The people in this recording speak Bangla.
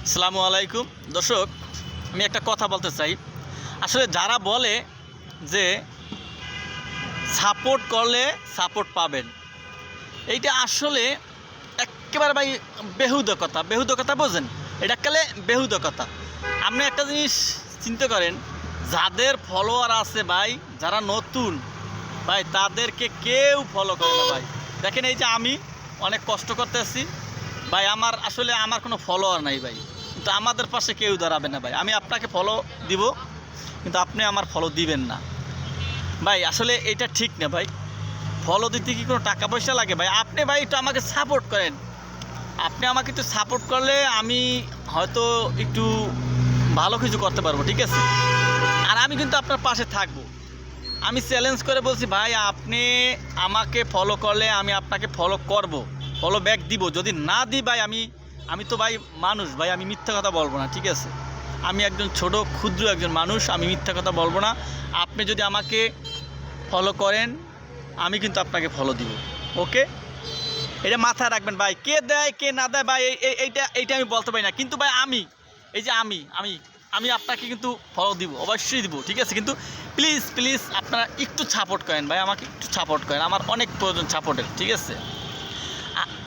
আসসালামু আলাইকুম দর্শক, আমি একটা কথা বলতে চাই। আসলে যারা বলে যে সাপোর্ট করলে সাপোর্ট পাবেন, এইটা আসলে একেবারে ভাই বেহুদা কথা বোঝেন? এটা কালে বেহুদা কথা। আপনি একটা জিনিস চিন্তা করেন, যাদের ফলোয়ার আছে ভাই, যারা নতুন ভাই, তাদেরকে কেউ ফলো করে না ভাই। দেখেন, এই যে আমি অনেক কষ্ট করতেছি ভাই, আমার কোনো ফলোয়ার নাই ভাই, কিন্তু আমাদের পাশে কেউ দাঁড়াবে না ভাই। আমি আপনাকে ফলো দিব, কিন্তু আপনি আমার ফলো দিবেন না ভাই। আসলে এটা ঠিক না ভাই। ফলো দিতে কি কোনো টাকা পয়সা লাগে ভাই? আপনি ভাই একটু আমাকে সাপোর্ট করেন। আপনি আমাকে একটু সাপোর্ট করলে আমি হয়তো একটু ভালো কিছু করতে পারবো, ঠিক আছে? আর আমি কিন্তু আপনার পাশে থাকবো। আমি চ্যালেঞ্জ করে বলছি ভাই, আপনি আমাকে ফলো করলে আমি আপনাকে ফলো করব, ফলো ব্যাক দিব। যদি না দিই ভাই, আমি তো ভাই মানুষ ভাই, আমি মিথ্যা কথা বলবো না, ঠিক আছে? আমি একজন ছোট ক্ষুদ্র একজন মানুষ, আমি মিথ্যা কথা বলবো না। আপনি যদি আমাকে ফলো করেন, আমি কিন্তু আপনাকে ফলো দিব। ওকে, এটা মাথায় রাখবেন ভাই। কে দেয় কে না দেয় ভাই, এইটা আমি বলতে পারি না, কিন্তু ভাই এই যে আমি আপনাকে কিন্তু ফলো দিব, অবশ্যই দিব, ঠিক আছে? কিন্তু প্লিজ আপনারা একটু সাপোর্ট করেন ভাই, আমাকে একটু সাপোর্ট করেন, আমার অনেক প্রয়োজন সাপোর্টের, ঠিক আছে?